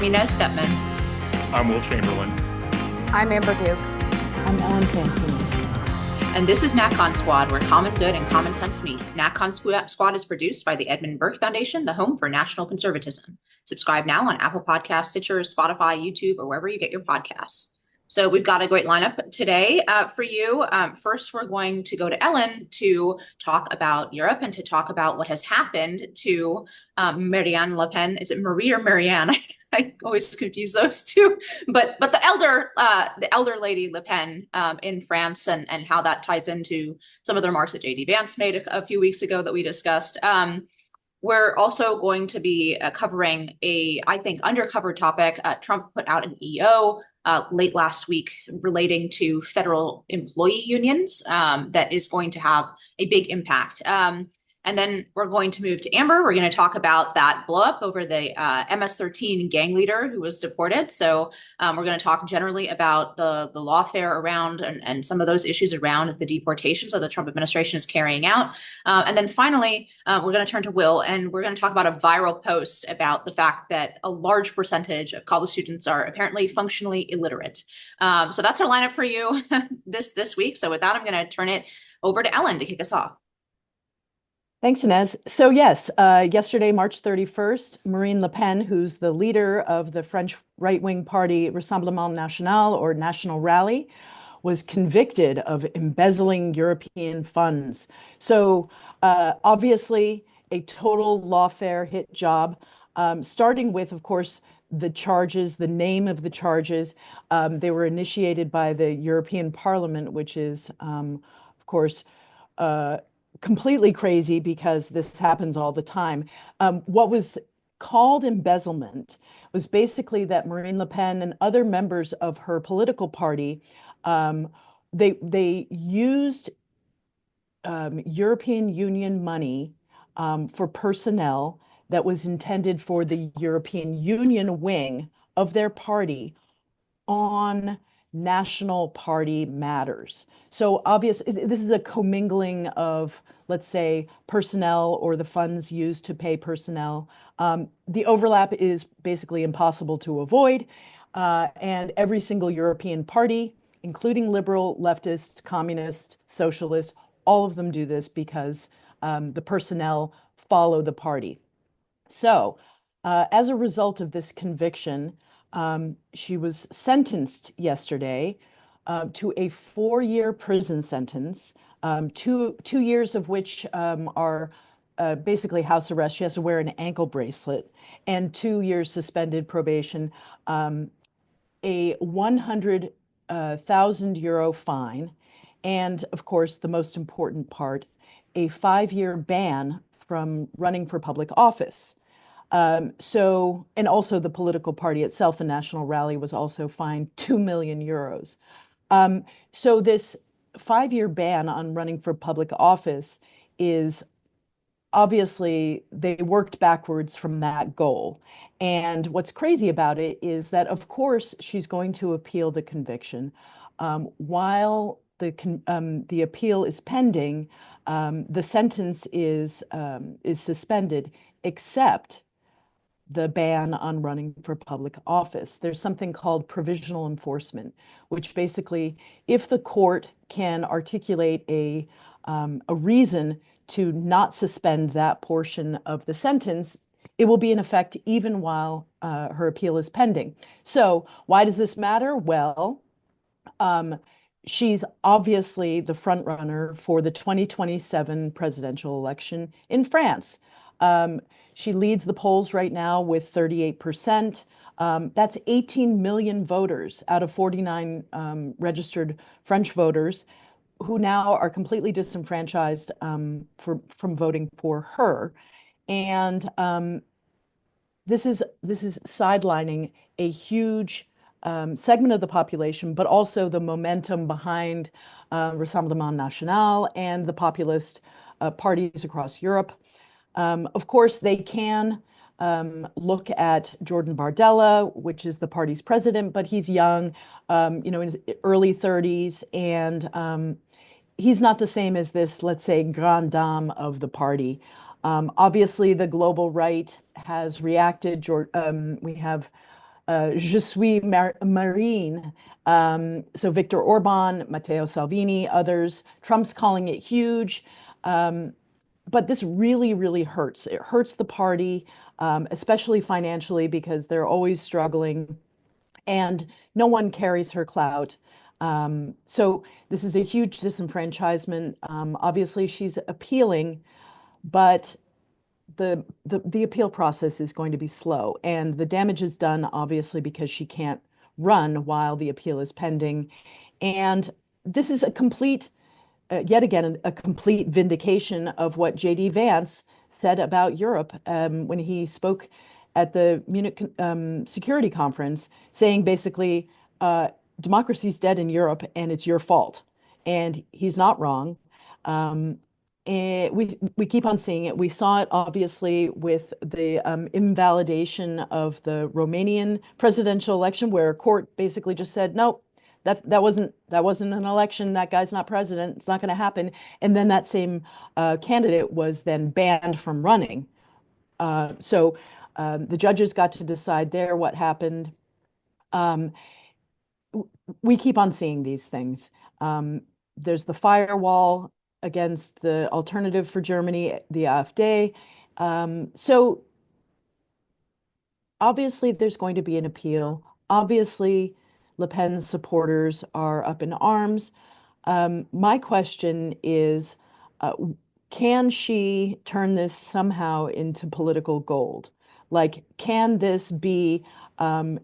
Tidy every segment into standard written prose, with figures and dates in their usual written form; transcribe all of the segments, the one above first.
I'm Inez Stepman. I'm Will Chamberlain. I'm Amber Duke. I'm Ellen Fantini. And this is NatCon Squad, where common good and common sense meet. NatCon Squad is produced by the Edmund Burke Foundation, the home for national conservatism. Subscribe now on Apple Podcasts, Stitcher, Spotify, YouTube, or wherever you get your podcasts. So we've got a great lineup today for you. First, we're going to go to Ellen to talk about Europe and to talk about what has happened to Marianne Le Pen. Is it Marie or Marianne? I always confuse those two. But the elder lady Le Pen in France, and how that ties into some of the remarks that J.D. Vance made a few weeks ago that we discussed. We're also going to be covering I think, undercover topic. Trump put out an EO late last week relating to federal employee unions that is going to have a big impact. And then we're going to move to Amber. We're going to talk about that blow up over the MS-13 gang leader who was deported. So we're going to talk generally about the lawfare around and some of those issues around the deportations that the Trump administration is carrying out. And then finally, we're going to turn to Will, and we're going to talk about a viral post about the fact that a large percentage of college students are apparently functionally illiterate. So that's our lineup for you this week. So with that, I'm going to turn it over to Ellen to kick us off. Thanks, Inez. So yes, yesterday, March 31st, Marine Le Pen, who's the leader of the French right-wing party Rassemblement National, or National Rally, was convicted of embezzling European funds. So obviously, a total lawfare hit job, starting with, of course, the charges, the name of the charges. They were initiated by the European Parliament, which is, of course, completely crazy because this happens all the time. What was called embezzlement was basically that Marine Le Pen and other members of her political party, they used European Union money for personnel that was intended for the European Union wing of their party on national party matters. So obviously, this is a commingling of, let's say, personnel or the funds used to pay personnel. The overlap is basically impossible to avoid. And every single European party, including liberal, leftist, communist, socialist, all of them do this because the personnel follow the party. So as a result of this conviction, she was sentenced yesterday to a 4-year prison sentence, 2 years of which are basically house arrest. She has to wear an ankle bracelet, and 2 years suspended probation, a 100,000 euro fine, and of course, the most important part, a 5-year ban from running for public office. And also the political party itself, the National Rally, was also fined 2 million euros. So this 5-year ban on running for public office is obviously, they worked backwards from that goal. And what's crazy about it is that, of course, she's going to appeal the conviction. While the appeal is pending, the sentence is suspended, except the ban on running for public office. There's something called provisional enforcement, which basically, if the court can articulate a reason to not suspend that portion of the sentence, it will be in effect even while her appeal is pending. So why does this matter? Well, she's obviously the front runner for the 2027 presidential election in France. She leads the polls right now with 38%. That's 18 million voters out of 49 registered French voters who now are completely disenfranchised from voting for her. And this is sidelining a huge segment of the population, but also the momentum behind Rassemblement National and the populist parties across Europe. Of course, they can look at Jordan Bardella, which is the party's president, but he's young, in his early 30s, and he's not the same as this, let's say, grande dame of the party. Obviously, the global right has reacted. We have Je suis Marine. So Viktor Orban, Matteo Salvini, others. Trump's calling it huge. But this really, really hurts. It hurts the party, especially financially, because they're always struggling and no one carries her clout. So this is a huge disenfranchisement. Obviously, she's appealing, but the appeal process is going to be slow, and the damage is done obviously because she can't run while the appeal is pending. And this is a complete, yet again, a complete vindication of what J.D. Vance said about Europe when he spoke at the Munich Security Conference, saying basically, democracy's dead in Europe and it's your fault. And he's not wrong. And we keep on seeing it. We saw it obviously with the invalidation of the Romanian presidential election, where a court basically just said, nope, that wasn't an election. That guy's not president. It's not going to happen. And then that same candidate was then banned from running. So the judges got to decide there what happened. We keep on seeing these things. There's the firewall against the alternative for Germany, the AfD. So obviously there's going to be an appeal. Obviously, Le Pen's supporters are up in arms. My question is, can she turn this somehow into political gold? Like, can this be a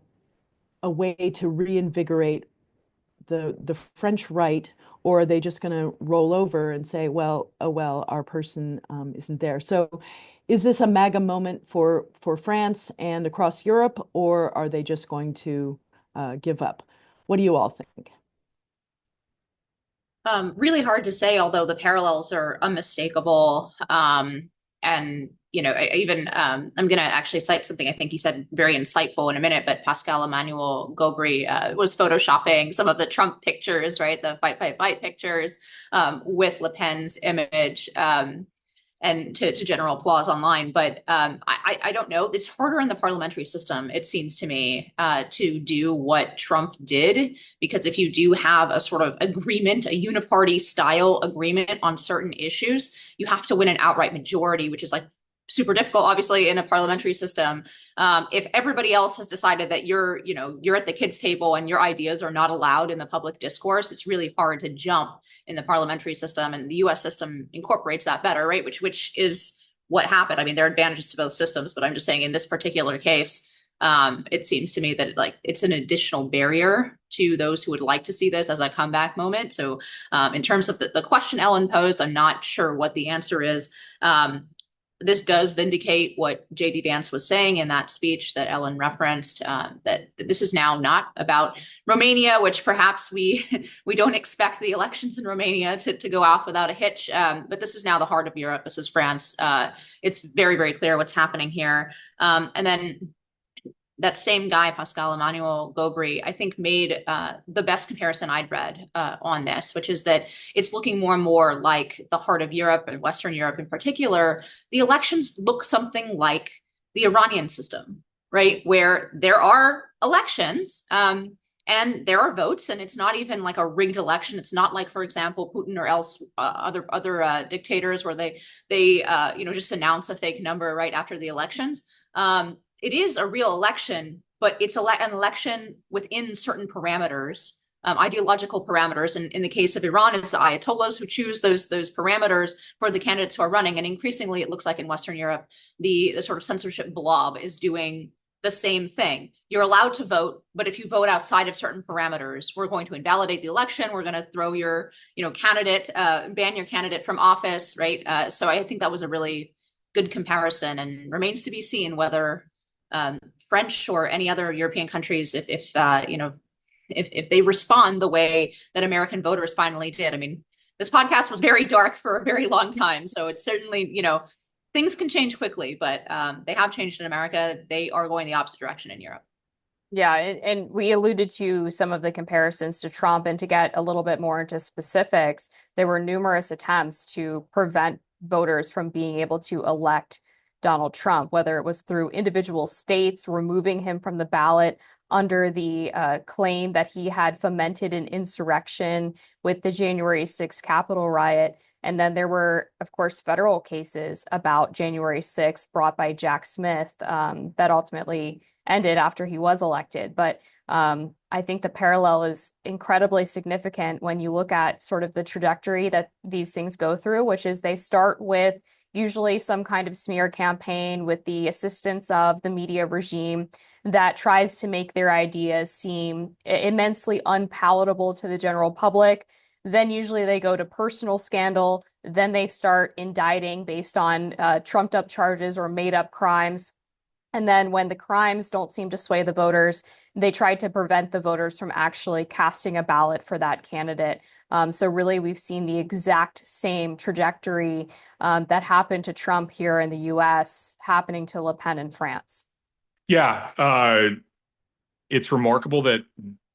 way to reinvigorate the French right, or are they just going to roll over and say, well, oh well, our person isn't there? So is this a MAGA moment for France and across Europe, or are they just going to give up? What do you all think? Really hard to say, although the parallels are unmistakable. And I'm going to actually cite something I think he said very insightful in a minute, but Pascal Emmanuel Gobry was photoshopping some of the Trump pictures, right? The fight, fight, fight pictures with Le Pen's image. And to general applause online. But I don't know. It's harder in the parliamentary system, it seems to me, to do what Trump did, because if you do have a sort of agreement, a uniparty style agreement on certain issues, you have to win an outright majority, which is like super difficult, obviously, in a parliamentary system. If everybody else has decided that you're at the kids' table and your ideas are not allowed in the public discourse, it's really hard to jump in the parliamentary system, and the U.S. system incorporates that better, right? Which is what happened. I mean, there are advantages to both systems, but I'm just saying in this particular case, it seems to me that it's an additional barrier to those who would like to see this as a comeback moment. So in terms of the question Ellen posed, I'm not sure what the answer is. This does vindicate what J.D. Vance was saying in that speech that Ellen referenced, that this is now not about Romania, which perhaps we don't expect the elections in Romania to go off without a hitch. But this is now the heart of Europe. This is France. It's very, very clear what's happening here. And then that same guy, Pascal Emmanuel Gobry, I think made the best comparison I'd read on this, which is that it's looking more and more like the heart of Europe, and Western Europe in particular. The elections look something like the Iranian system, right? Where there are elections and there are votes, and it's not even like a rigged election. It's not like, for example, Putin or else other dictators where they just announce a fake number right after the elections. It is a real election, but it's an election within certain parameters, ideological parameters. And in the case of Iran, it's the Ayatollahs who choose those parameters for the candidates who are running. And increasingly, it looks like in Western Europe, the sort of censorship blob is doing the same thing. You're allowed to vote, but if you vote outside of certain parameters, we're going to invalidate the election. We're going to throw your candidate, ban your candidate from office, right? So I think that was a really good comparison, and remains to be seen whether French or any other European countries, if they respond the way that American voters finally did. I mean, this podcast was very dark for a very long time, so it's certainly, things can change quickly, but they have changed in America. They are going the opposite direction in Europe. Yeah, and we alluded to some of the comparisons to Trump, and to get a little bit more into specifics, there were numerous attempts to prevent voters from being able to elect Donald Trump, whether it was through individual states removing him from the ballot under the claim that he had fomented an insurrection with the January 6th Capitol riot. And then there were, of course, federal cases about January 6th brought by Jack Smith that ultimately ended after he was elected. But I think the parallel is incredibly significant when you look at sort of the trajectory that these things go through, which is they start with usually some kind of smear campaign with the assistance of the media regime that tries to make their ideas seem immensely unpalatable to the general public. Then usually they go to personal scandal. Then they start indicting based on trumped up charges or made up crimes. And then when the crimes don't seem to sway the voters, they try to prevent the voters from actually casting a ballot for that candidate. So really, we've seen the exact same trajectory that happened to Trump here in the US happening to Le Pen in France. Yeah, it's remarkable that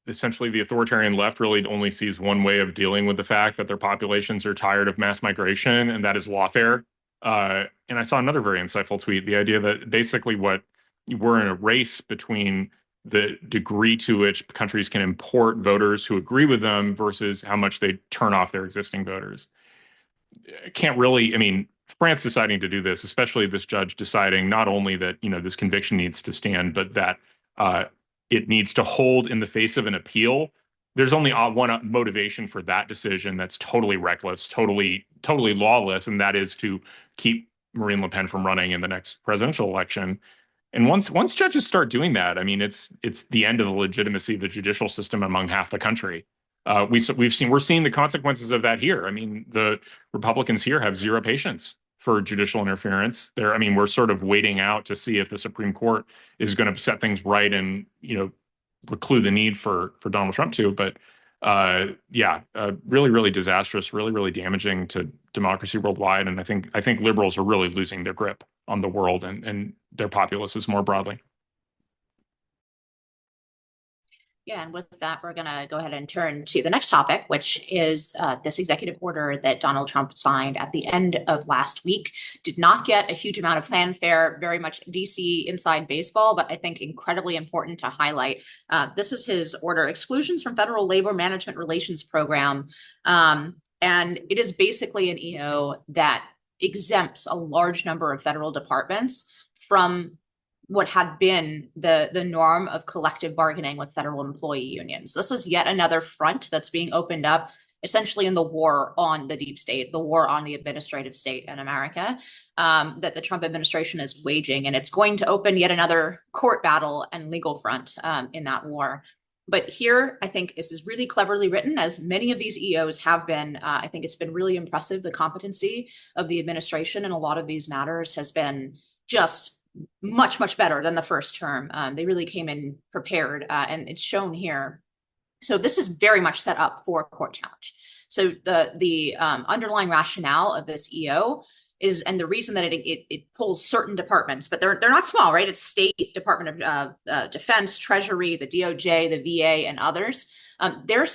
essentially the authoritarian left really only sees one way of dealing with the fact that their populations are tired of mass migration, and that is lawfare. And I saw another very insightful tweet, the idea that basically we're in a race between the degree to which countries can import voters who agree with them versus how much they turn off their existing voters. Can't really, I mean, France deciding to do this, especially this judge deciding not only that, this conviction needs to stand, but that it needs to hold in the face of an appeal. There's only one motivation for that decision that's totally reckless, totally lawless, and that is to keep Marine Le Pen from running in the next presidential election. And once judges start doing that, I mean, it's the end of the legitimacy of the judicial system among half the country. We're seeing the consequences of that here. I mean, the Republicans here have zero patience for judicial interference. We're sort of waiting out to see if the Supreme Court is going to set things right and preclude the need for Donald Trump to. But really, really disastrous, really, really damaging to democracy worldwide. And I think liberals are really losing their grip on the world and their populaces more broadly. Yeah, and with that, we're going to go ahead and turn to the next topic, which is this executive order that Donald Trump signed at the end of last week. Did not get a huge amount of fanfare, very much DC inside baseball, but I think incredibly important to highlight. This is his order, Exclusions from Federal Labor Management Relations Program. And it is basically an EO that exempts a large number of federal departments from what had been the norm of collective bargaining with federal employee unions. This is yet another front that's being opened up essentially in the war on the deep state, the war on the administrative state in America that the Trump administration is waging. And it's going to open yet another court battle and legal front in that war. But here, I think this is really cleverly written, as many of these EOs have been. I think it's been really impressive. The competency of the administration in a lot of these matters has been just much, much better than the first term. They really came in prepared, and it's shown here. So this is very much set up for a court challenge. So the underlying rationale of this EO is, and the reason that it pulls certain departments, but they're not small, right? It's State Department of Defense, Treasury, the DOJ, the VA, and others. They're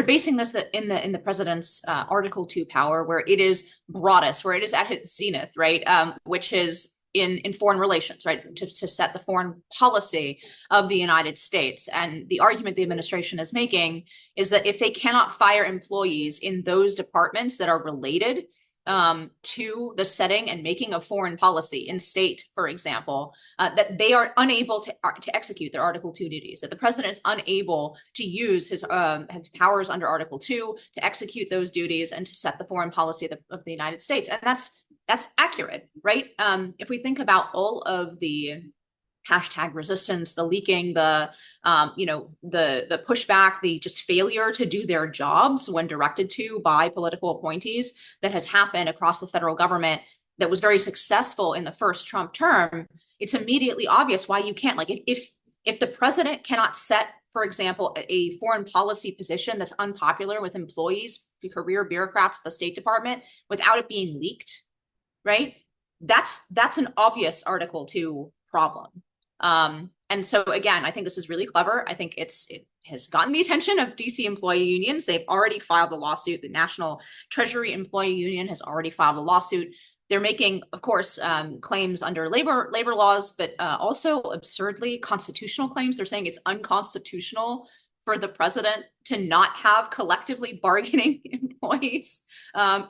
basing this in the president's Article 2 power, where it is broadest, where it is at its zenith, right? Which is in foreign relations, right, to set the foreign policy of the United States. And the argument the administration is making is that if they cannot fire employees in those departments that are related to the setting and making of foreign policy in state, for example, that they are unable to execute their Article 2 duties, that the president is unable to use his powers under Article 2 to execute those duties and to set the foreign policy of the United States. And that's accurate, right? If we think about all of the hashtag resistance, the leaking, the pushback, the just failure to do their jobs when directed to by political appointees that has happened across the federal government that was very successful in the first Trump term, it's immediately obvious why you can't. Like if the president cannot set, for example, a foreign policy position that's unpopular with employees, career bureaucrats at the State Department without it being leaked, right? That's an obvious Article 2 problem. And so again, I think this is really clever. I think it has gotten the attention of DC employee unions. They've already filed a lawsuit. The National Treasury Employee Union has already filed a lawsuit. they're making, of course, claims under labor laws, but also absurdly constitutional claims. They're saying it's unconstitutional for the president to not have collectively bargaining employees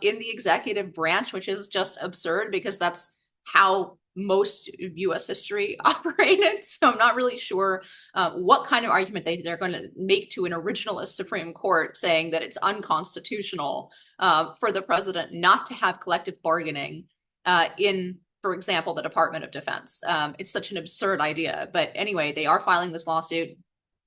in the executive branch, which is just absurd because that's how most of U.S. history operated. So I'm not really sure what kind of argument they're going to make to an originalist Supreme Court saying that it's unconstitutional for the president not to have collective bargaining in, for example, the Department of Defense. It's such an absurd idea. But anyway, they are filing this lawsuit.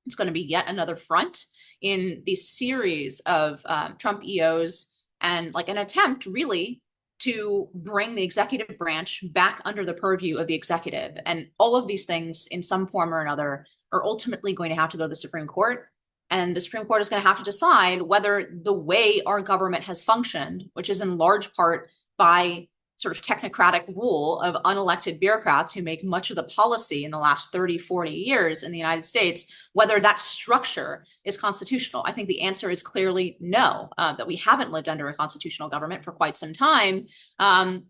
It's going to be yet another front in the series of Trump EOs and like an attempt really to bring the executive branch back under the purview of the executive. And all of these things in some form or another are ultimately going to have to go to the Supreme Court. And the Supreme Court is going to have to decide whether the way our government has functioned, which is in large part by sort of technocratic rule of unelected bureaucrats who make much of the policy in the last 30, 40 years in the United States, whether that structure is constitutional. I think the answer is clearly no, that we haven't lived under a constitutional government for quite some time. And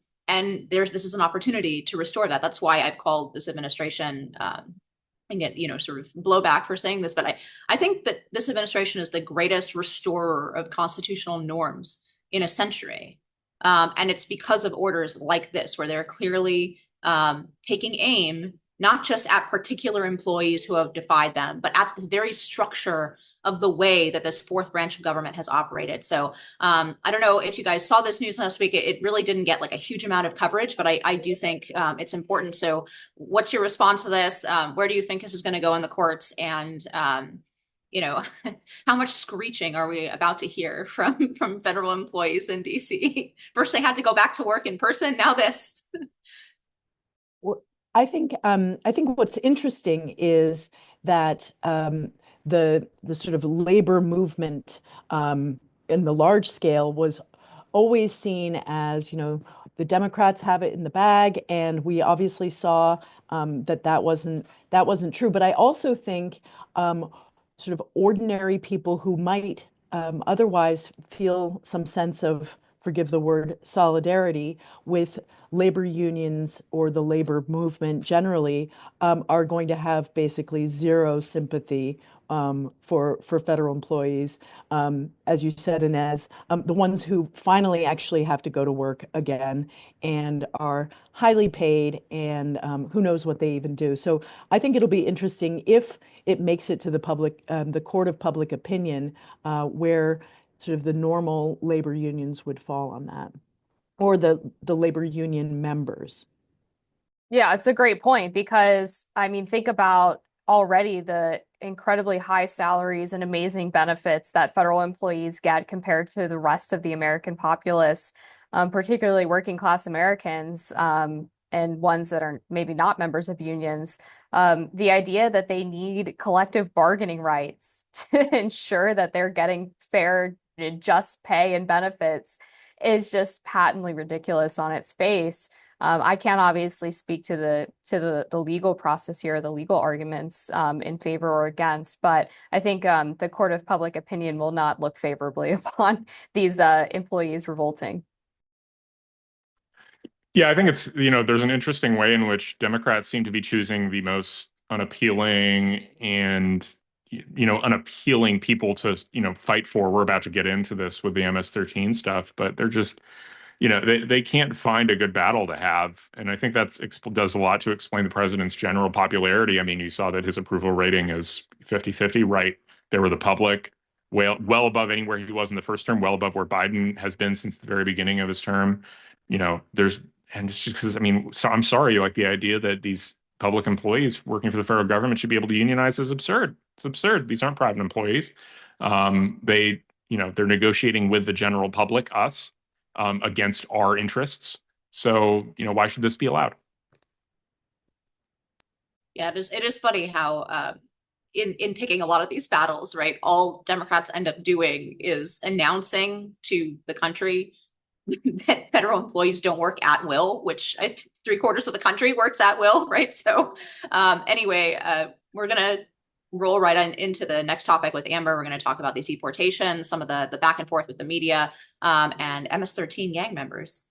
this is an opportunity to restore that. That's why I've called this administration and get, sort of blowback for saying this, but I think that this administration is the greatest restorer of constitutional norms in a century. And it's because of orders like this, where they're clearly taking aim, not just at particular employees who have defied them, but at the very structure of the way that this fourth branch of government has operated. So I don't know if you guys saw this news last week. It really didn't get like a huge amount of coverage, but I do think it's important. So what's your response to this? Where do you think this is going to go in the courts? And how much screeching are we about to hear from federal employees in DC? First, they had to go back to work in person. Now this. Well, I think what's interesting is that the sort of labor movement in the large scale was always seen as, the Democrats have it in the bag, and we obviously saw that wasn't true. But I also think sort of ordinary people who might otherwise feel some sense of, forgive the word, solidarity with labor unions or the labor movement generally are going to have basically zero sympathy for federal employees, as you said, Inez, the ones who finally actually have to go to work again and are highly paid, and who knows what they even do. So I think it'll be interesting if it makes it to the the court of public opinion, where sort of the normal labor unions would fall on that, or the labor union members. Yeah, it's a great point because, I mean, think about already the incredibly high salaries and amazing benefits that federal employees get compared to the rest of the American populace, particularly working class Americans, and ones that are maybe not members of unions. The idea that they need collective bargaining rights to ensure that they're getting fair and just pay and benefits is just patently ridiculous on its face. I can't obviously speak to the legal process here, the legal arguments in favor or against, but I think the court of public opinion will not look favorably upon these employees revolting. Yeah, I think it's, there's an interesting way in which Democrats seem to be choosing the most unappealing and, unappealing people to, fight for. We're about to get into this with the MS-13 stuff, but they're just, they can't find a good battle to have. And I think that does a lot to explain the president's general popularity. I mean, you saw that his approval rating is 50-50 right there with the public, well above anywhere he was in the first term, well above where Biden has been since the very beginning of his term. And it's just because, so I'm sorry, like the idea that these public employees working for the federal government should be able to unionize is absurd. It's absurd. These aren't private employees. They're negotiating with the general public, us, against our interests. So, why should this be allowed? Yeah, it is funny how in picking a lot of these battles, right, all Democrats end up doing is announcing to the country that federal employees don't work at will, which 3/4 of the country works at will, right? So anyway, we're going to roll right into the next topic with Amber. We're going to talk about these deportations, some of the back and forth with the media, and MS-13 gang members.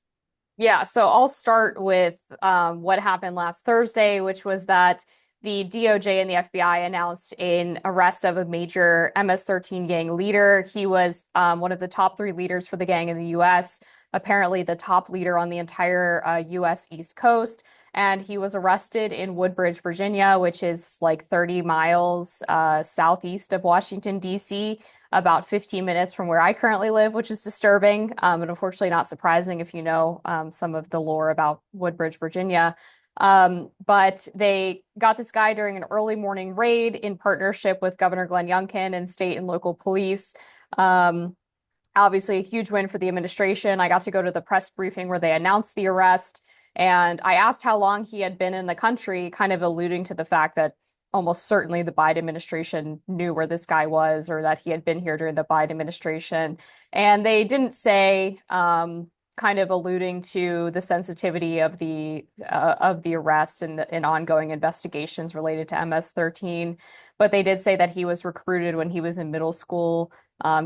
Yeah, so I'll start with what happened last Thursday, which was that the DOJ and the FBI announced an arrest of a major MS-13 gang leader. He was one of the top 3 leaders for the gang in the U.S., apparently the top leader on the entire U.S. East Coast. And he was arrested in Woodbridge, Virginia, which is like 30 miles southeast of Washington, D.C., about 15 minutes from where I currently live, which is disturbing, and unfortunately not surprising if you know some of the lore about Woodbridge, Virginia. But they got this guy during an early morning raid in partnership with Governor Glenn Youngkin and state and local police. Obviously, a huge win for the administration. I got to go to the press briefing where they announced the arrest, and I asked how long he had been in the country, kind of alluding to the fact that almost certainly the Biden administration knew where this guy was or that he had been here during the Biden administration. And they didn't say, kind of alluding to the sensitivity of the arrest and ongoing investigations related to MS-13. But they did say that he was recruited when he was in middle school.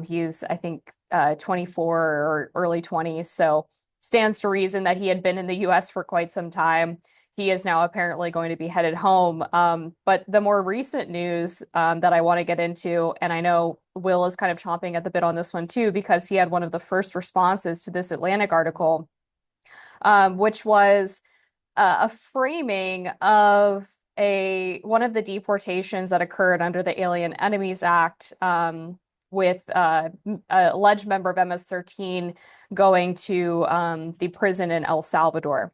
He's, I think, 24 or early 20s. So stands to reason that he had been in the US for quite some time. He is now apparently going to be headed home. But the more recent news that I want to get into, and I know Will is kind of chomping at the bit on this one too, because he had one of the first responses to this Atlantic article, which was a framing of one of the deportations that occurred under the Alien Enemies Act, with an alleged member of MS-13 going to the prison in El Salvador.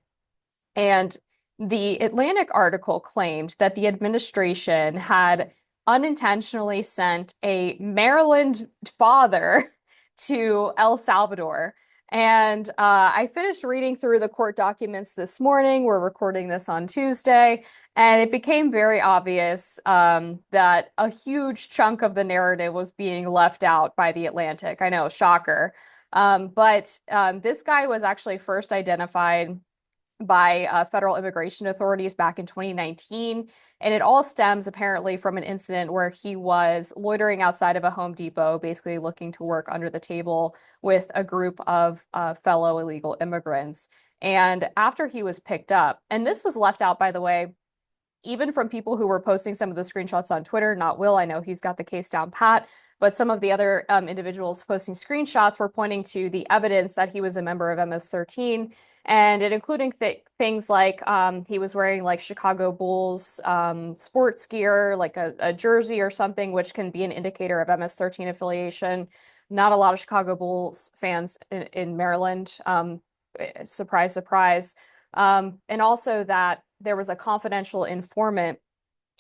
And the Atlantic article claimed that the administration had unintentionally sent a Maryland father to El Salvador. And I finished reading through the court documents this morning. We're recording this on Tuesday, and it became very obvious that a huge chunk of the narrative was being left out by the Atlantic. I know, shocker. But this guy was actually first identified by federal immigration authorities back in 2019. And it all stems apparently from an incident where he was loitering outside of a Home Depot, basically looking to work under the table with a group of fellow illegal immigrants. And after he was picked up, and this was left out, by the way, even from people who were posting some of the screenshots on Twitter, not Will, I know he's got the case down pat, but some of the other individuals posting screenshots were pointing to the evidence that he was a member of MS-13, and it including things like he was wearing like Chicago Bulls sports gear, like a jersey or something, which can be an indicator of MS-13 affiliation. Not a lot of Chicago Bulls fans in Maryland. Surprise, surprise. And also that there was a confidential informant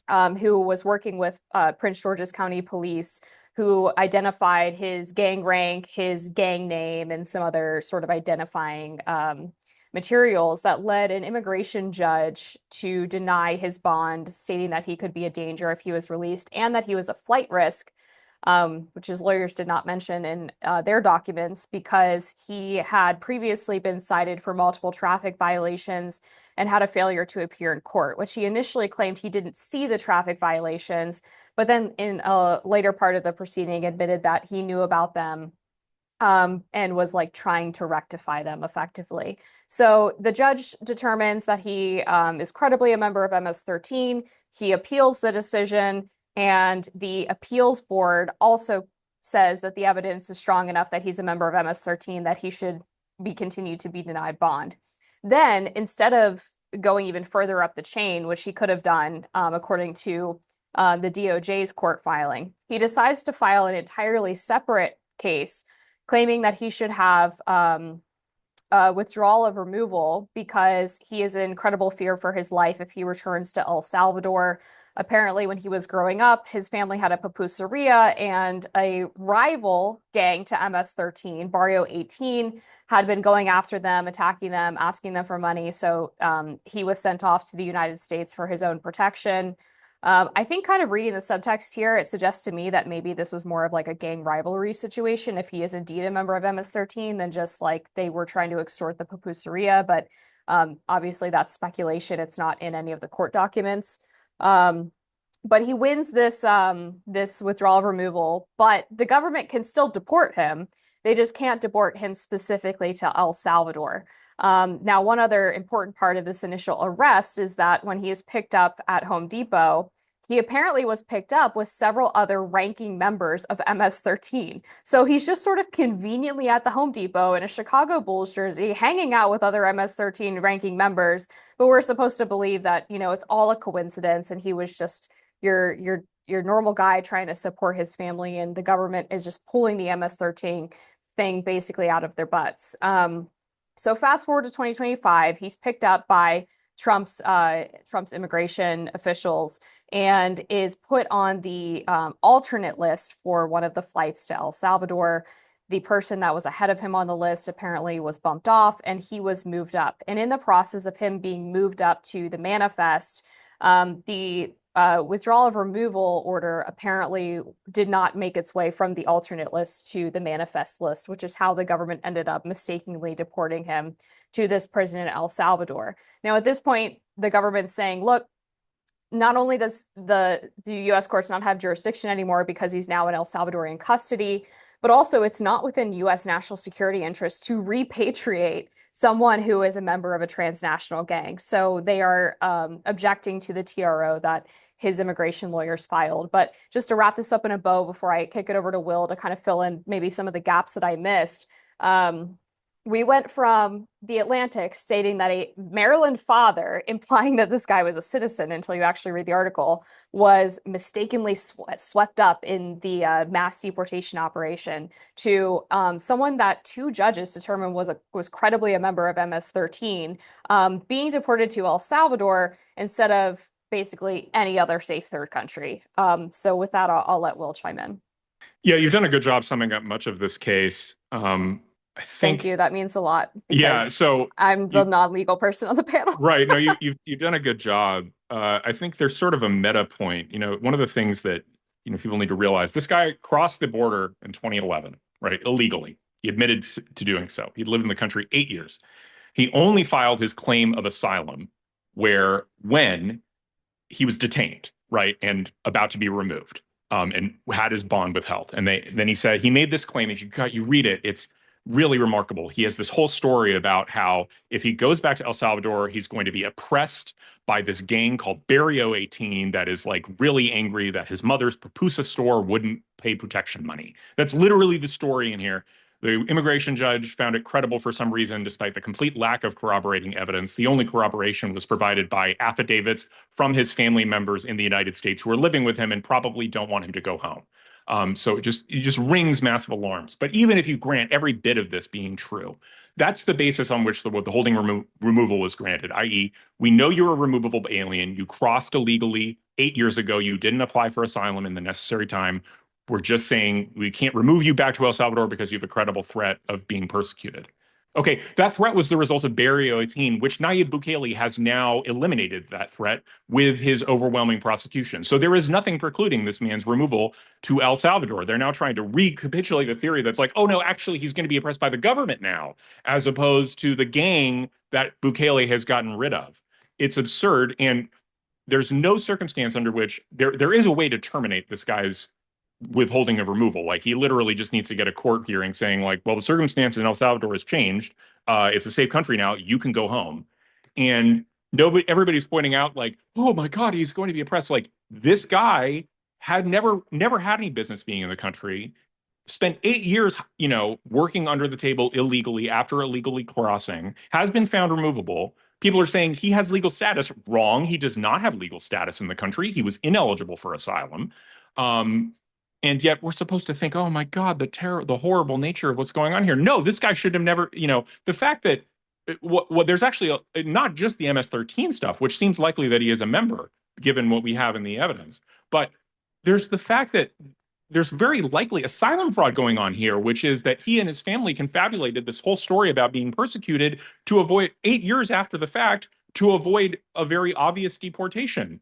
who was working with Prince George's County Police, who identified his gang rank, his gang name, and some other sort of identifying materials that led an immigration judge to deny his bond, stating that he could be a danger if he was released and that he was a flight risk, which his lawyers did not mention in their documents, because he had previously been cited for multiple traffic violations and had a failure to appear in court, which he initially claimed he didn't see the traffic violations, but then in a later part of the proceeding admitted that he knew about them and was like trying to rectify them effectively. So the judge determines that he is credibly a member of MS-13. He appeals the decision, and the appeals board also says that the evidence is strong enough that he's a member of MS-13, that he should be continued to be denied bond. Then, instead of going even further up the chain, which he could have done according to the DOJ's court filing, he decides to file an entirely separate case claiming that he should have withdrawal of removal because he is in credible fear for his life if he returns to El Salvador. Apparently, when he was growing up, his family had a pupuseria, and a rival gang to MS-13, Barrio 18, had been going after them, attacking them, asking them for money. So he was sent off to the United States for his own protection. I think kind of reading the subtext here, it suggests to me that maybe this was more of like a gang rivalry situation if he is indeed a member of MS-13 than just like they were trying to extort the pupuseria. But obviously that's speculation. It's not in any of the court documents. But he wins this withdrawal of removal, but the government can still deport him. They just can't deport him specifically to El Salvador. Now, one other important part of this initial arrest is that when he is picked up at Home Depot, he apparently was picked up with several other ranking members of MS-13. So he's just sort of conveniently at the Home Depot in a Chicago Bulls jersey, hanging out with other MS-13 ranking members. But we're supposed to believe that, it's all a coincidence and he was just your normal guy trying to support his family, and the government is just pulling the MS-13 thing basically out of their butts. So fast forward to 2025, he's picked up by Trump's immigration officials and is put on the alternate list for one of the flights to El Salvador. The person that was ahead of him on the list apparently was bumped off and he was moved up. And in the process of him being moved up to the manifest, the withdrawal of removal order apparently did not make its way from the alternate list to the manifest list, which is how the government ended up mistakenly deporting him to this prison in El Salvador. Now, at this point, the government's saying, look, not only does the U.S. courts not have jurisdiction anymore because he's now in El Salvadorian custody, but also it's not within U.S. national security interests to repatriate someone who is a member of a transnational gang. So they are objecting to the TRO that his immigration lawyers filed. But just to wrap this up in a bow before I kick it over to Will to kind of fill in maybe some of the gaps that I missed, we went from The Atlantic stating that a Maryland father, implying that this guy was a citizen until you actually read the article, was mistakenly swept up in the mass deportation operation, to someone that two judges determined was credibly a member of MS-13, being deported to El Salvador instead of basically any other safe third country. So with that, I'll let Will chime in. Yeah, you've done a good job summing up much of this case. I think, thank you. That means a lot. Yeah, so I'm the non-legal person on the panel. Right. No, you've done a good job. I think there's sort of a meta point. One of the things that people need to realize: this guy crossed the border in 2011, right? Illegally. He admitted to doing so. He'd lived in the country 8 years. He only filed his claim of asylum when he was detained, right, and about to be removed, and had his bond withheld. And then he said he made this claim. If you read it, it's really remarkable. He has this whole story about how if he goes back to El Salvador, he's going to be oppressed by this gang called Barrio 18 that is like really angry that his mother's pupusa store wouldn't pay protection money. That's literally the story in here. The immigration judge found it credible for some reason, despite the complete lack of corroborating evidence. The only corroboration was provided by affidavits from his family members in the United States who are living with him and probably don't want him to go home. So it just rings massive alarms. But even if you grant every bit of this being true, that's the basis on which the holding removal was granted, i.e., we know you're a removable alien. You crossed illegally 8 years ago. You didn't apply for asylum in the necessary time. We're just saying we can't remove you back to El Salvador because you have a credible threat of being persecuted. Okay, that threat was the result of Barrio 18, which Nayib Bukele has now eliminated that threat with his overwhelming prosecution. So there is nothing precluding this man's removal to El Salvador. They're now trying to recapitulate the theory that's like, oh no, actually he's going to be oppressed by the government now, as opposed to the gang that Bukele has gotten rid of. It's absurd, and there's no circumstance under which there is a way to terminate this guy's withholding of removal. Like, he literally just needs to get a court hearing saying like, well, the circumstance in El Salvador has changed. It's a safe country now. You can go home. And everybody's pointing out like, oh my God, he's going to be oppressed. Like, this guy had never had any business being in the country, spent 8 years, working under the table illegally after illegally crossing, has been found removable. People are saying he has legal status. Wrong. He does not have legal status in the country. He was ineligible for asylum. And yet we're supposed to think, oh my God, the horrible nature of what's going on here. No, this guy should have never, the fact that there's actually not just the MS-13 stuff, which seems likely that he is a member, given what we have in the evidence, but there's the fact that there's very likely asylum fraud going on here, which is that he and his family confabulated this whole story about being persecuted to avoid 8 years after the fact, to avoid a very obvious deportation.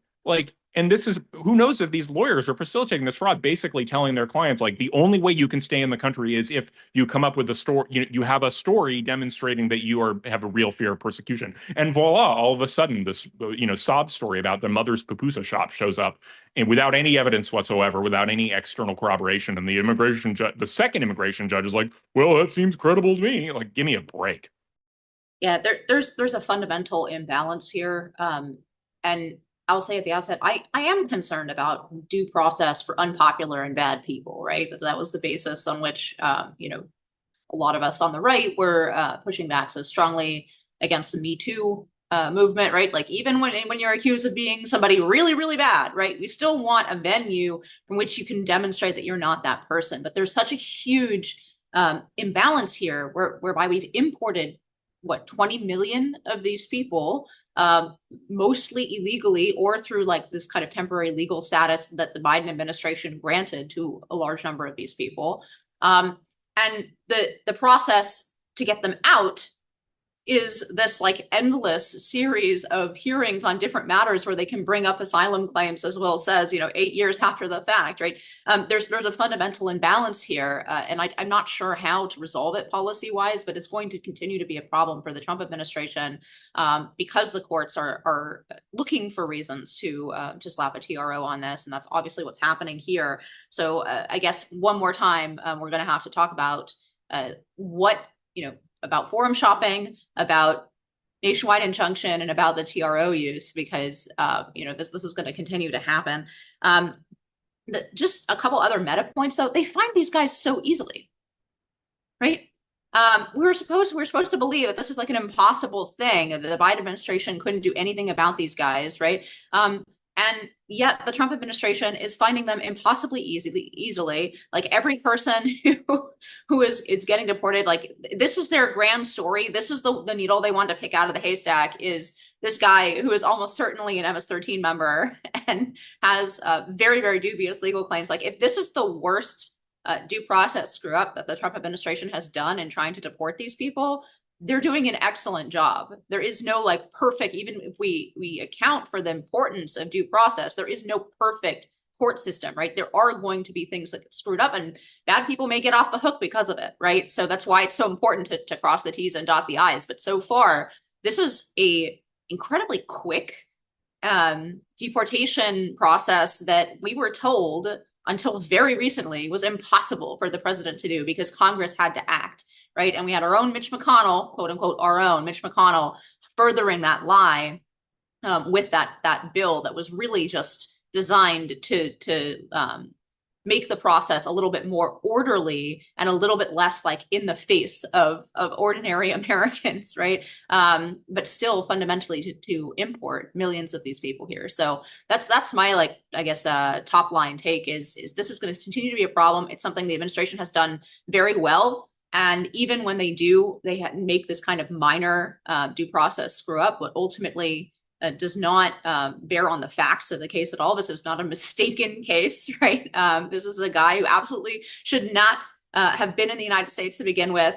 And this is, who knows if these lawyers are facilitating this fraud, basically telling their clients, like, the only way you can stay in the country is if you come up with a story, you have a story demonstrating that you have a real fear of persecution. And voila, all of a sudden, this, sob story about the mother's pupusa shop shows up, and without any evidence whatsoever, without any external corroboration. And the second immigration judge is like, well, that seems credible to me. Like, give me a break. Yeah, there's a fundamental imbalance here. And I'll say at the outset, I am concerned about due process for unpopular and bad people, right? But that was the basis on which, a lot of us on the right were pushing back so strongly against the Me Too movement, right? Like even when you're accused of being somebody really, really bad, right? We still want a venue from which you can demonstrate that you're not that person. But there's such a huge imbalance here whereby we've imported what 20 million of these people, mostly illegally or through like this kind of temporary legal status that the Biden administration granted to a large number of these people. And the process to get them out is this like endless series of hearings on different matters where they can bring up asylum claims, as Will says, 8 years after the fact, right? There's a fundamental imbalance here, and I'm not sure how to resolve it policy wise, but it's going to continue to be a problem for the Trump administration because the courts are looking for reasons to slap a TRO on this, and that's obviously what's happening here. So I guess one more time, we're going to have to talk about what about forum shopping, about nationwide injunction, and about the TRO use, because this is going to continue to happen. Just a couple other meta points, though. They find these guys so easily, right? We're supposed to believe that this is like an impossible thing, that the Biden administration couldn't do anything about these guys, right? And yet the Trump administration is finding them impossibly easily. Like every person who is getting deported, like this is their grand story. This is the needle they want to pick out of the haystack, is this guy who is almost certainly an MS-13 member and has very, very dubious legal claims. Like if this is the worst due process screw up that the Trump administration has done in trying to deport these people, they're doing an excellent job. There is no like perfect, even if we account for the importance of due process, there is no perfect court system, right? There are going to be things that get screwed up, and bad people may get off the hook because of it, right? So that's why it's so important to cross the T's and dot the I's. But so far, this is a incredibly quick deportation process that we were told until very recently was impossible for the president to do because Congress had to act. Right. And we had our own Mitch McConnell, quote unquote, our own Mitch McConnell furthering that lie with that bill that was really just designed to make the process a little bit more orderly and a little bit less like in the face of ordinary Americans. Right. But still fundamentally to import millions of these people here. So that's my, like, I guess, top line take is this is going to continue to be a problem. It's something the administration has done very well. And even when they do, they make this kind of minor due process screw up, but ultimately does not bear on the facts of the case at all. This is not a mistaken case, right? This is a guy who absolutely should not have been in the United States to begin with.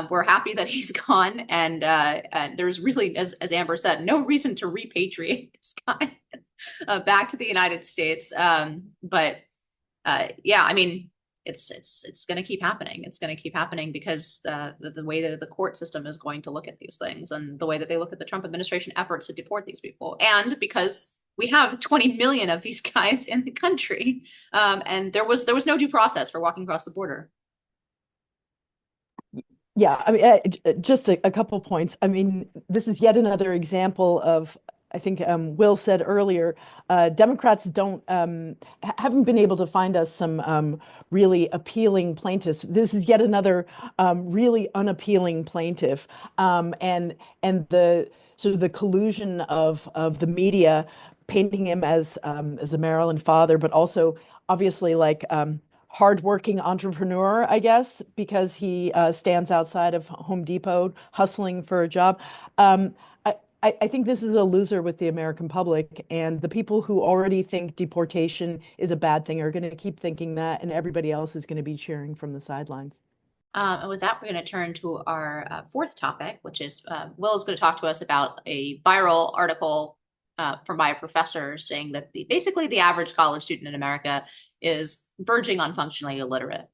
We're happy that he's gone. And there's really, as Amber said, no reason to repatriate this guy back to the United States. But yeah, I mean, it's going to keep happening. It's going to keep happening because the way that the court system is going to look at these things and the way that they look at the Trump administration efforts to deport these people. And because we have 20 million of these guys in the country, and there was no due process for walking across the border. Yeah, I mean, just a couple points. I mean, this is yet another example of, I think Will said earlier, Democrats haven't been able to find us some really appealing plaintiffs. This is yet another really unappealing plaintiff, and the sort of the collusion of the media painting him as a Maryland father, but also obviously like hardworking entrepreneur, I guess, because he stands outside of Home Depot hustling for a job. I think this is a loser with the American public, and the people who already think deportation is a bad thing are going to keep thinking that, and everybody else is going to be cheering from the sidelines. And with that, we're going to turn to our fourth topic, which is Will is going to talk to us about a viral article from by a professor saying that basically the average college student in America is verging on functionally illiterate.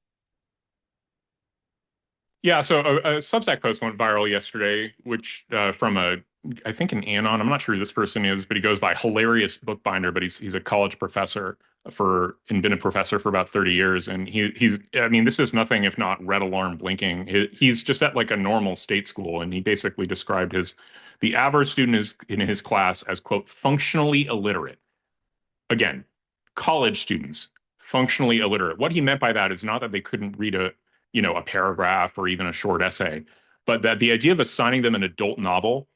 Yeah, so a Substack post went viral yesterday, which from I think an anon. I'm not sure who this person is, but he goes by Hilarious Bookbinder, but he's a college professor. and been a professor for about 30 years. And he's, I mean, this is nothing if not red alarm blinking. He's just at like a normal state school. And he basically described the average student is in his class as, quote, functionally illiterate. Again, college students, functionally illiterate. What he meant by that is not that they couldn't read a paragraph or even a short essay, but that the idea of assigning them an adult novel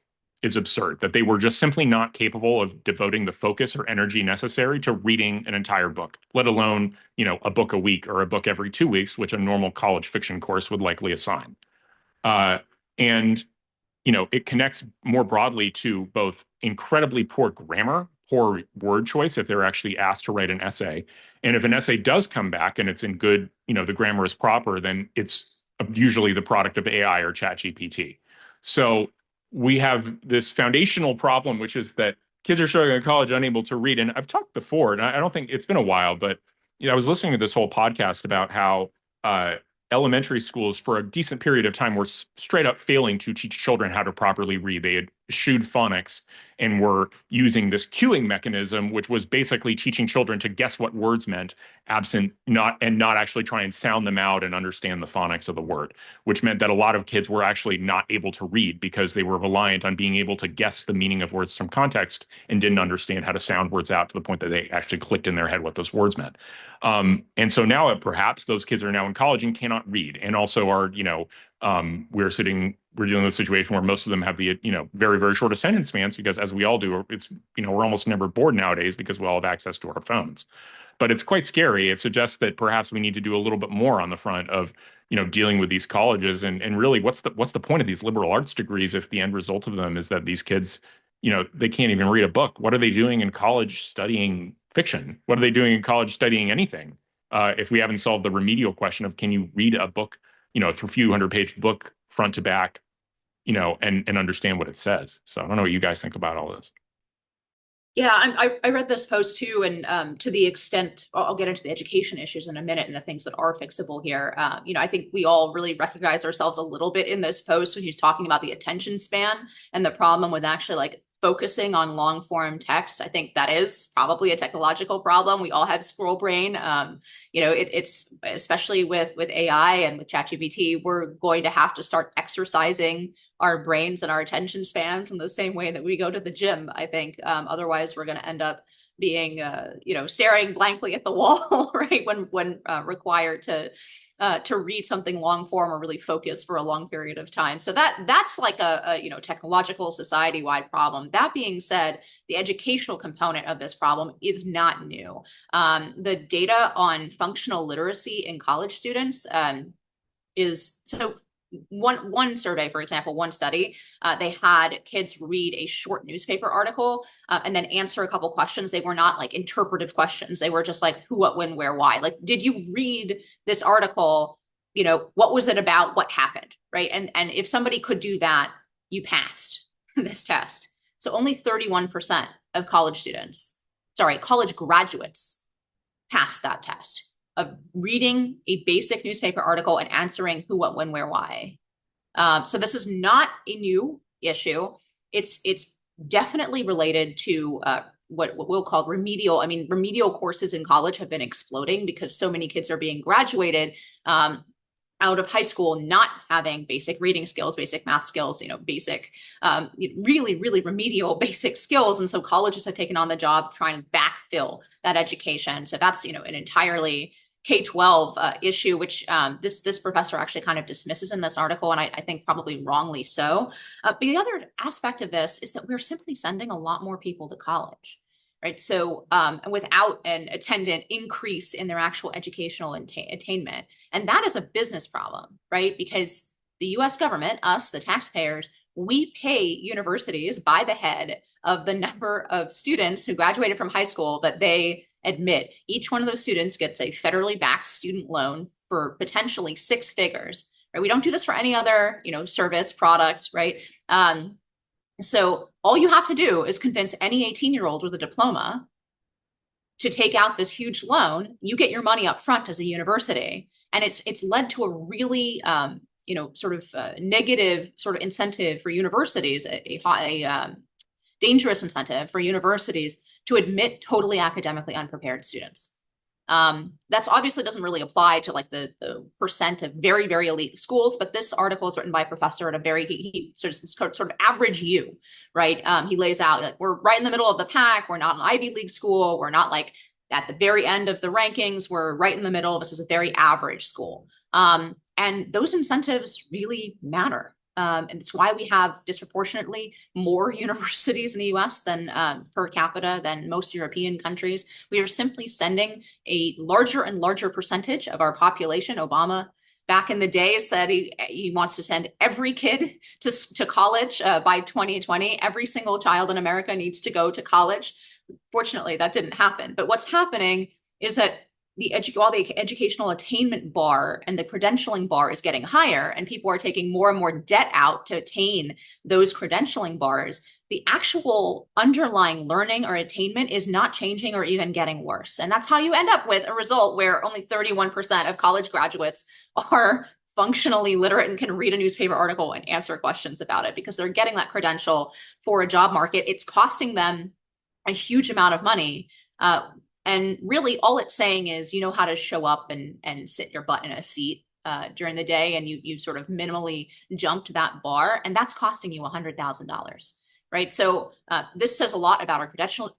is absurd, that they were just simply not capable of devoting the focus or energy necessary to reading an entire book, let alone, a book a week or a book every 2 weeks, which a normal college fiction course would likely assign. And it connects more broadly to both incredibly poor grammar, poor word choice if they're actually asked to write an essay. And if an essay does come back and it's in good, the grammar is proper, then it's usually the product of AI or ChatGPT. So we have this foundational problem, which is that kids are showing up in college unable to read. And I've talked before, and I don't think it's been a while, but I was listening to this whole podcast about how elementary schools for a decent period of time were straight up failing to teach children how to properly read. They had eschewed phonics and were using this cueing mechanism, which was basically teaching children to guess what words meant, not actually try and sound them out and understand the phonics of the word, which meant that a lot of kids were actually not able to read because they were reliant on being able to guess the meaning of words from context and didn't understand how to sound words out to the point that they actually clicked in their head what those words meant. And so now perhaps those kids are now in college and cannot read, and also are, we're dealing with a situation where most of them have the, very, very short attention spans because, as we all do, it's, we're almost never bored nowadays because we all have access to our phones. But it's quite scary. It suggests that perhaps we need to do a little bit more on the front of, dealing with these colleges. And really, what's the point of these liberal arts degrees if the end result of them is that these kids, they can't even read a book? What are they doing in college studying fiction? What are they doing in college studying anything? If we haven't solved the remedial question of, can you read a book, a few 100-page book front to back, and understand what it says? So I don't know what you guys think about all this. Yeah, I read this post too, and to the extent, I'll get into the education issues in a minute and the things that are fixable here. I think we all really recognize ourselves a little bit in this post when he's talking about the attention span and the problem with actually like focusing on long form text. I think that is probably a technological problem. We all have squirrel brain. It's especially with AI and with ChatGPT, we're going to have to start exercising our brains and our attention spans in the same way that we go to the gym, I think. Otherwise, we're going to end up being, staring blankly at the wall, right? When required to read something long form or really focus for a long period of time. So that's like a technological society-wide problem. That being said, the educational component of this problem is not new. The data on functional literacy in college students is so. One survey, for example, one study, they had kids read a short newspaper article and then answer a couple questions. They were not like interpretive questions. They were just like who, what, when, where, why. Like, did you read this article? What was it about? What happened? Right. And if somebody could do that, you passed this test. So only 31% of college graduates passed that test of reading a basic newspaper article and answering who, what, when, where, why. So this is not a new issue. It's definitely related to what we'll call remedial. I mean, remedial courses in college have been exploding because so many kids are being graduated out of high school not having basic reading skills, basic math skills, basic, really, really remedial basic skills. And so colleges have taken on the job of trying to backfill that education. So that's, an entirely K-12 issue, which this professor actually kind of dismisses in this article, and I think probably wrongly so. But the other aspect of this is that we're simply sending a lot more people to college, right? So without an attendant increase in their actual educational attainment. And that is a business problem, right? Because the US government, us, the taxpayers, we pay universities by the head of the number of students who graduated from high school that they admit. Each one of those students gets a federally backed student loan for potentially 6 figures, right? We don't do this for any other, service product, right? So all you have to do is convince any 18-year-old with a diploma to take out this huge loan. You get your money up front as a university, and it's led to a really, negative sort of incentive for universities, a dangerous incentive for universities to admit totally academically unprepared students. That's obviously doesn't really apply to like the percent of very, very elite schools, but this article is written by a professor at a very, he sort of average U, right? He lays out like we're right in the middle of the pack. We're not an Ivy League school. We're not like at the very end of the rankings. We're right in the middle. This is a very average school. And those incentives really matter. And it's why we have disproportionately more universities in the US than per capita than most European countries. We are simply sending a larger and larger percentage of our population. Obama back in the day said he wants to send every kid to college by 2020. Every single child in America needs to go to college. Fortunately, that didn't happen. But what's happening is that while the educational attainment bar and the credentialing bar is getting higher, and people are taking more and more debt out to attain those credentialing bars, the actual underlying learning or attainment is not changing or even getting worse. And that's how you end up with a result where only 31% of college graduates are functionally literate and can read a newspaper article and answer questions about it because they're getting that credential for a job market. It's costing them a huge amount of money. And really all it's saying is you know how to show up and sit your butt in a seat during the day, and you've sort of minimally jumped that bar, and that's costing you $100,000, right? So this says a lot about our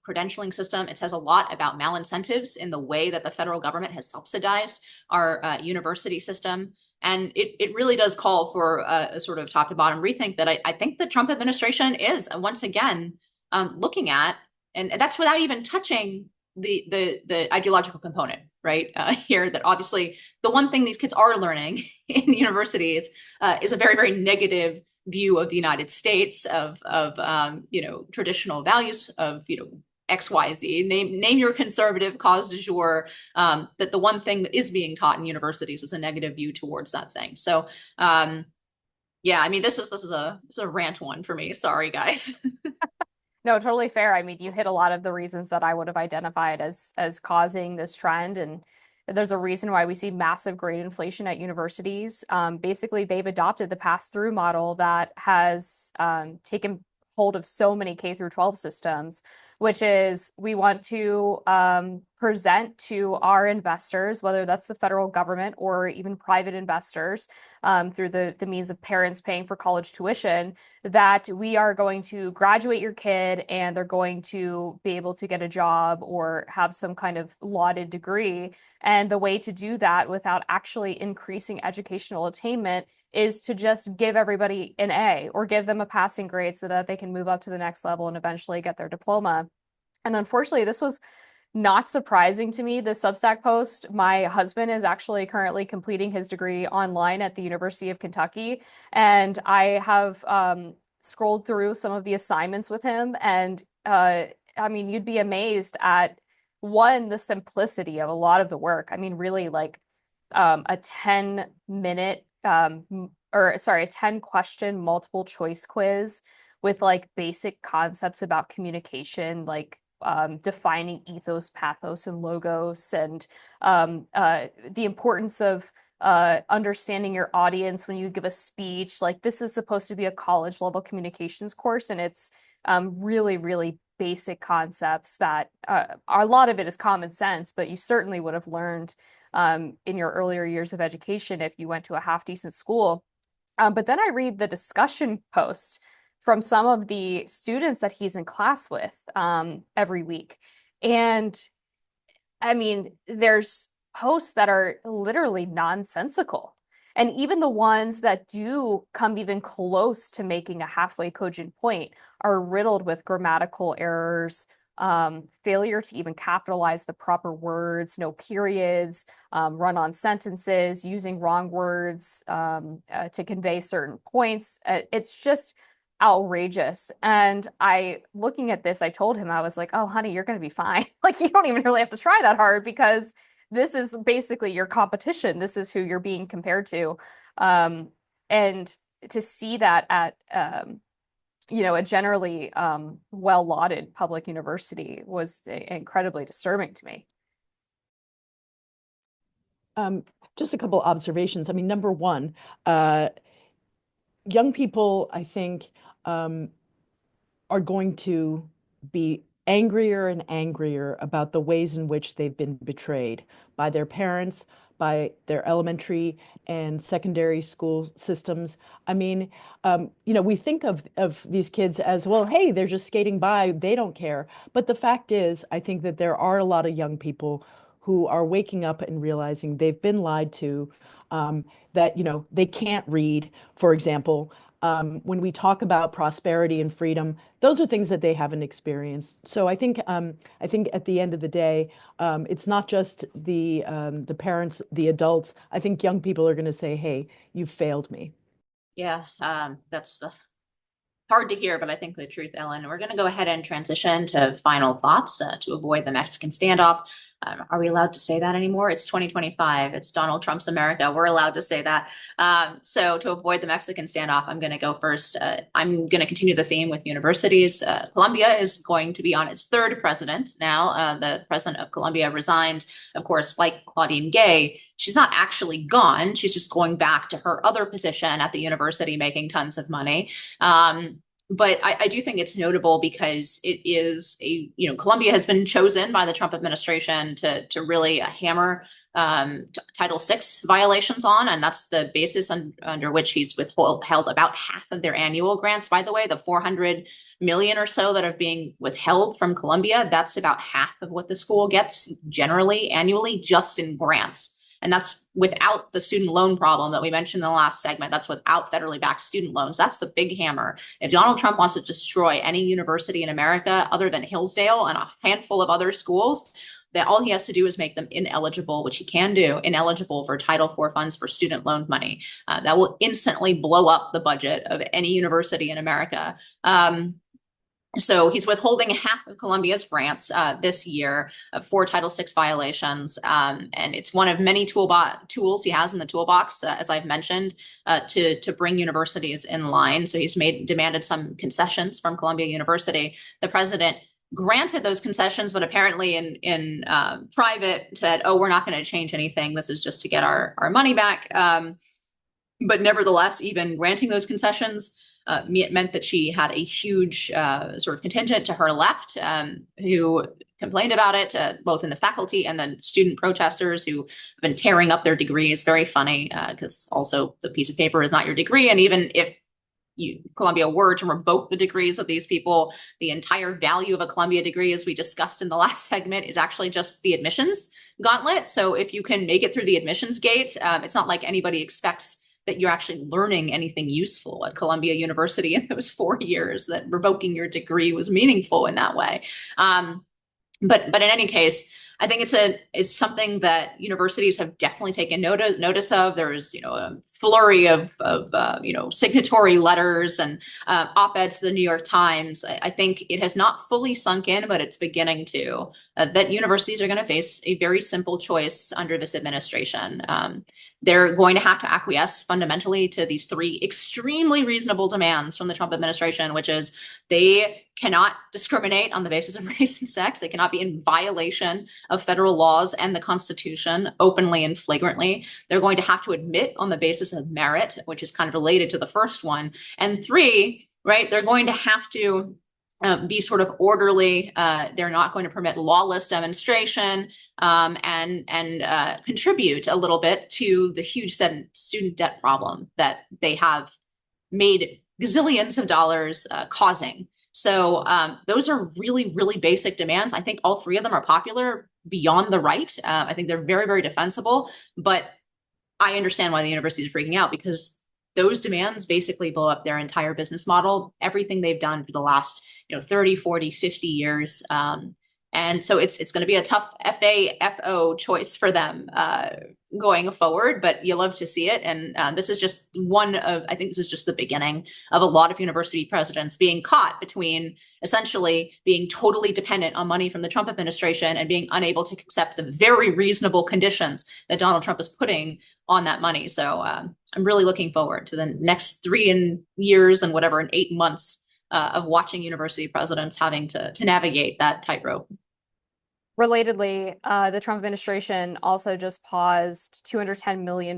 credentialing system. It says a lot about malincentives in the way that the federal government has subsidized our university system. And it really does call for a sort of top to bottom rethink that I think the Trump administration is once again looking at, and that's without even touching the ideological component, right? Here, that obviously the one thing these kids are learning in universities is a very, very negative view of the United States, of traditional values, of X, Y, Z. Name your conservative cause du jour. That the one thing that is being taught in universities is a negative view towards that thing. So, yeah, I mean, this is a rant one for me. Sorry, guys. No, totally fair. I mean, you hit a lot of the reasons that I would have identified as causing this trend, and there's a reason why we see massive grade inflation at universities. Basically, they've adopted the pass-through model that has taken hold of so many K through 12 systems, which is we want to present to our investors, whether that's the federal government or even private investors, through the means of parents paying for college tuition, that we are going to graduate your kid and they're going to be able to get a job or have some kind of lauded degree. And the way to do that without actually increasing educational attainment is to just give everybody an A or give them a passing grade so that they can move up to the next level and eventually get their diploma. And unfortunately, this was not surprising to me, the Substack post. My husband is actually currently completing his degree online at the University of Kentucky, and I have scrolled through some of the assignments with him, and I mean, you'd be amazed at one, the simplicity of a lot of the work. I mean, really like a 10-minute a 10 question multiple choice quiz with like basic concepts about communication, like defining ethos, pathos, and logos, and the importance of understanding your audience when you give a speech. Like, this is supposed to be a college level communications course, and it's really, really basic concepts that a lot of it is common sense, but you certainly would have learned in your earlier years of education if you went to a half decent school. But then I read the discussion posts from some of the students that he's in class with every week. And I mean, there's posts that are literally nonsensical. And even the ones that do come even close to making a halfway cogent point are riddled with grammatical errors, failure to even capitalize the proper words, no periods, run-on sentences, using wrong words to convey certain points. It's just outrageous. And looking at this, I told him, I was like, oh, honey, you're going to be fine. Like, you don't even really have to try that hard because this is basically your competition. This is who you're being compared to. And to see that at, a generally well-lauded public university was incredibly disturbing to me. Just a couple observations. I mean, number one, young people, I think, are going to be angrier and angrier about the ways in which they've been betrayed by their parents, by their elementary and secondary school systems. I mean, we think of these kids as, well, hey, they're just skating by, they don't care. But the fact is, I think that there are a lot of young people who are waking up and realizing they've been lied to, that, they can't read, for example. When we talk about prosperity and freedom, those are things that they haven't experienced. So I think at the end of the day, it's not just the parents, the adults. I think young people are going to say, "Hey, you failed me." Yeah, that's hard to hear, but I think the truth, Ellen. We're going to go ahead and transition to final thoughts to avoid the Mexican standoff. Are we allowed to say that anymore? It's 2025. It's Donald Trump's America. We're allowed to say that. So to avoid the Mexican standoff, I'm going to go first. I'm going to continue the theme with universities. Colombia is going to be on its third president now. The president of Colombia resigned, of course, like Claudine Gay. She's not actually gone. She's just going back to her other position at the university, making tons of money. But I do think it's notable because it is Colombia has been chosen by the Trump administration to really hammer Title VI violations on, and that's the basis under which he's withheld about half of their annual grants. By the way, the 400 million or so that are being withheld from Colombia, that's about half of what the school gets generally annually just in grants. And that's without the student loan problem that we mentioned in the last segment. That's without federally backed student loans. That's the big hammer. If Donald Trump wants to destroy any university in America other than Hillsdale and a handful of other schools, that all he has to do is make them ineligible, which he can do, ineligible for Title IV funds for student loan money. That will instantly blow up the budget of any university in America. So he's withholding half of Colombia's grants this year for Title VI violations. And it's one of many tools he has in the toolbox, as I've mentioned, to bring universities in line. So he's demanded some concessions from Columbia University. The president granted those concessions, but apparently in private said, oh, we're not going to change anything. This is just to get our money back. But nevertheless, even granting those concessions, it meant that she had a huge sort of contingent to her left who complained about it, both in the faculty and then student protesters who have been tearing up their degrees. Very funny, because also the piece of paper is not your degree. And even if Columbia were to revoke the degrees of these people, the entire value of a Columbia degree, as we discussed in the last segment, is actually just the admissions gauntlet. So if you can make it through the admissions gate, it's not like anybody expects that you're actually learning anything useful at Columbia University in those 4 years, that revoking your degree was meaningful in that way. But in any case, I think it's something that universities have definitely taken notice of. There's a flurry of signatory letters and op-eds to the New York Times. I think it has not fully sunk in, but it's beginning to. That universities are going to face a very simple choice under this administration. They're going to have to acquiesce fundamentally to these 3 extremely reasonable demands from the Trump administration, which is they cannot discriminate on the basis of race and sex. They cannot be in violation of federal laws and the Constitution openly and flagrantly. They're going to have to admit on the basis of merit, which is kind of related to the first one. And 3, right, they're going to have to be sort of orderly. They're not going to permit lawless demonstration and contribute a little bit to the huge student debt problem that they have made gazillions of dollars causing. So those are really, really basic demands. I think all 3 of them are popular beyond the right. I think they're very, very defensible, but I understand why the university is freaking out, because those demands basically blow up their entire business model, everything they've done for the last 30, 40, 50 years. And so it's going to be a tough FO choice for them going forward, but you love to see it. And this is just I think this is just the beginning of a lot of university presidents being caught between essentially being totally dependent on money from the Trump administration and being unable to accept the very reasonable conditions that Donald Trump is putting on that money. So I'm really looking forward to the next 3 years and whatever in 8 months of watching university presidents having to navigate that tightrope. Relatedly, the Trump administration also just paused $210 million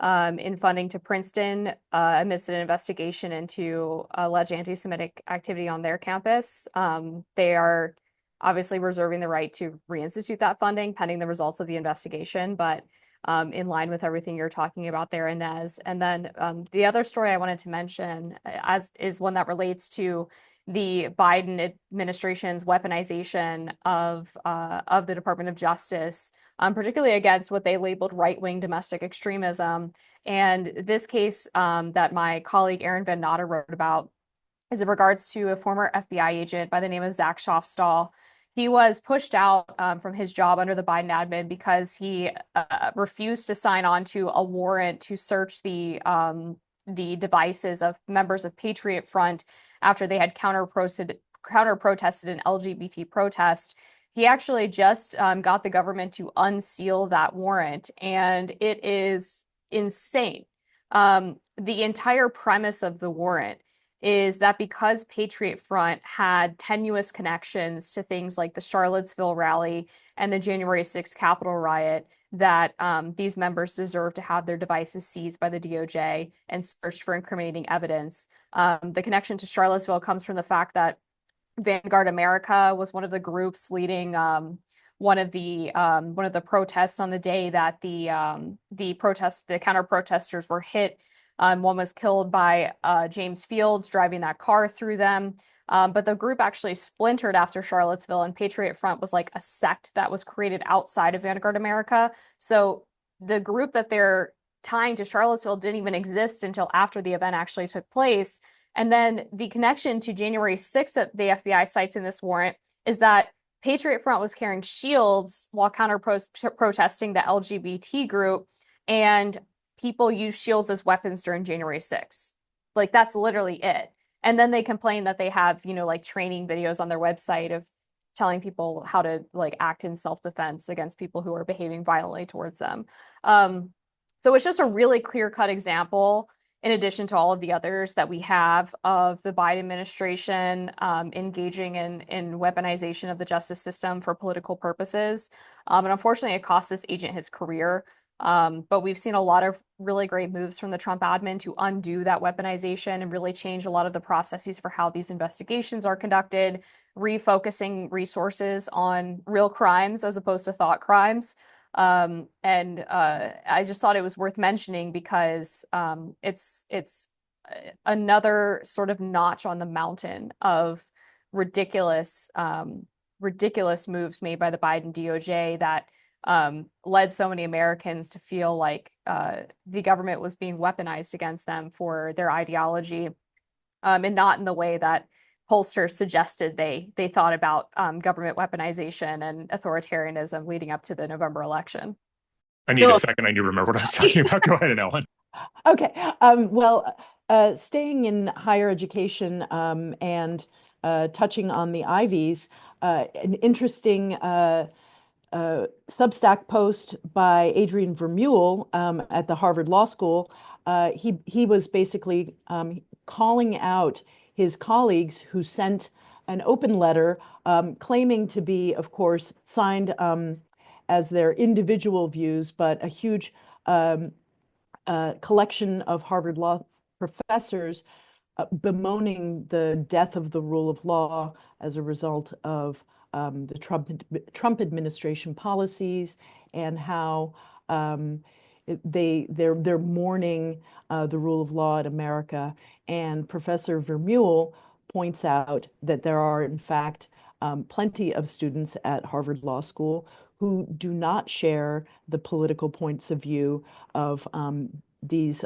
in funding to Princeton amidst an investigation into alleged anti-Semitic activity on their campus. They are obviously reserving the right to reinstitute that funding pending the results of the investigation, but in line with everything you're talking about there, Inez. And then the other story I wanted to mention is one that relates to the Biden administration's weaponization of the Department of Justice, particularly against what they labeled right-wing domestic extremism. And this case that my colleague Aaron Van Natta wrote about is in regards to a former FBI agent by the name of Zach Schaafstal. He was pushed out from his job under the Biden admin because he refused to sign on to a warrant to search the devices of members of Patriot Front after they had counter-protested an LGBT protest. He actually just got the government to unseal that warrant, and it is insane. The entire premise of the warrant is that because Patriot Front had tenuous connections to things like the Charlottesville rally and the January 6th Capitol riot, that these members deserve to have their devices seized by the DOJ and searched for incriminating evidence. The connection to Charlottesville comes from the fact that Vanguard America was one of the groups leading one of the protests on the day that the counter protesters were hit. One was killed by James Fields driving that car through them. But the group actually splintered after Charlottesville, and Patriot Front was like a sect that was created outside of Vanguard America. So the group that they're tying to Charlottesville didn't even exist until after the event actually took place. And then the connection to January 6th that the FBI cites in this warrant is that Patriot Front was carrying shields while protesting the LGBT group, and people use shields as weapons during January 6th. Like, that's literally it. And then they complain that they have, like training videos on their website of telling people how to like act in self-defense against people who are behaving violently towards them. So it's just a really clear-cut example, in addition to all of the others that we have, of the Biden administration engaging in weaponization of the justice system for political purposes. And unfortunately, it cost this agent his career. But we've seen a lot of really great moves from the Trump admin to undo that weaponization and really change a lot of the processes for how these investigations are conducted, refocusing resources on real crimes as opposed to thought crimes. I just thought it was worth mentioning because it's another sort of notch on the mountain of ridiculous moves made by the Biden DOJ that led so many Americans to feel like the government was being weaponized against them for their ideology, and not in the way that pollsters suggested they thought about government weaponization and authoritarianism leading up to the November election. I need a second. I need to remember what I was talking about. Go ahead, Ellen. Okay. Staying in higher education and touching on the Ivies, an interesting Substack post by Adrian Vermeule at the Harvard Law School. He was basically calling out his colleagues who sent an open letter claiming to be, of course, signed as their individual views, but a huge collection of Harvard Law professors bemoaning the death of the rule of law as a result of the Trump administration policies, and how they're mourning the rule of law in America. And Professor Vermeule points out that there are, in fact, plenty of students at Harvard Law School who do not share the political points of view of these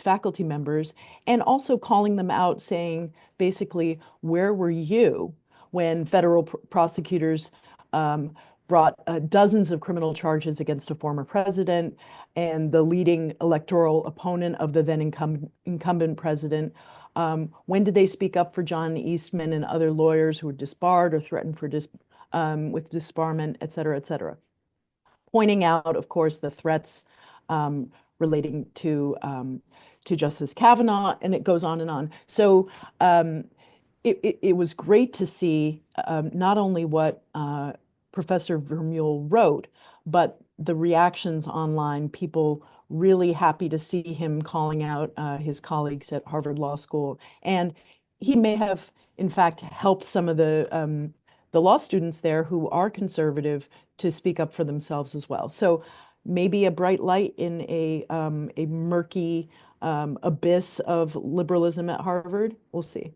faculty members, and also calling them out, saying basically, where were you when federal prosecutors brought dozens of criminal charges against a former president and the leading electoral opponent of the then incumbent president? When did they speak up for John Eastman and other lawyers who were disbarred or threatened for with disbarment, et cetera, et cetera? Pointing out, of course, the threats relating to Justice Kavanaugh, and it goes on and on. So it was great to see not only what Professor Vermeule wrote, but the reactions online, people really happy to see him calling out his colleagues at Harvard Law School. And he may have, in fact, helped some of the law students there who are conservative to speak up for themselves as well. So maybe a bright light in a murky abyss of liberalism at Harvard. We'll see.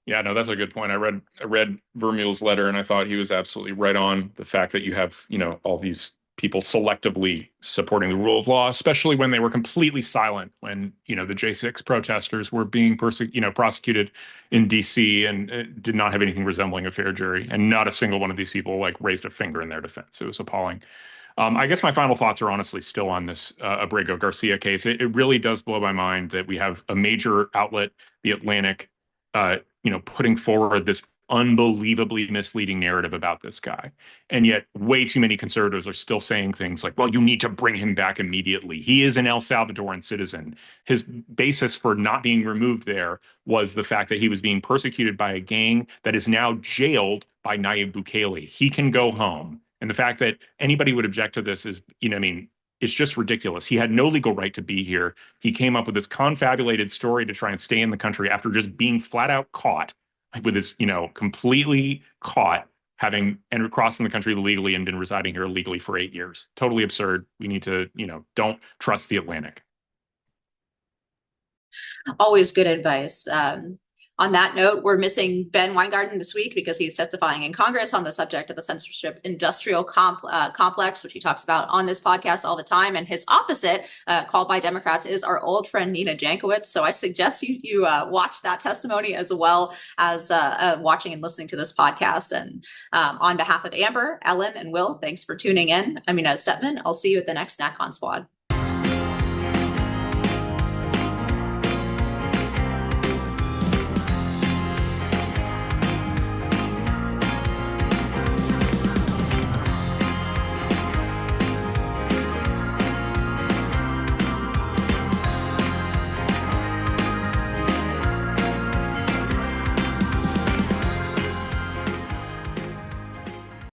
Yeah, no, that's a good point. I read Vermeule's letter, and I thought he was absolutely right on the fact that you have, all these people selectively supporting the rule of law, especially when they were completely silent when, the J6 protesters were being prosecuted in DC and did not have anything resembling a fair jury. And not a single one of these people raised a finger in their defense. It was appalling. I guess my final thoughts are honestly still on this Abrego Garcia case. It really does blow my mind that we have a major outlet, The Atlantic, putting forward this unbelievably misleading narrative about this guy. And yet way too many conservatives are still saying things like, well, you need to bring him back immediately. He is an El Salvadoran citizen. His basis for not being removed there was the fact that he was being persecuted by a gang that is now jailed by Nayib Bukele. He can go home. And the fact that anybody would object to this is, it's just ridiculous. He had no legal right to be here. He came up with this confabulated story to try and stay in the country after just being flat out caught with this, completely caught having entered crossing the country illegally and been residing here illegally for 8 years. Totally absurd. We need to, don't trust The Atlantic. Always good advice. On that note, we're missing Ben Weingarten this week because he's testifying in Congress on the subject of the censorship industrial complex, which he talks about on this podcast all the time. And his opposite, called by Democrats, is our old friend Nina Jankowicz. So I suggest you watch that testimony as well as watching and listening to this podcast. And on behalf of Amber, Ellen, and Will, thanks for tuning in. I'm Inez Stepman. I'll see you at the next NatCon Squad.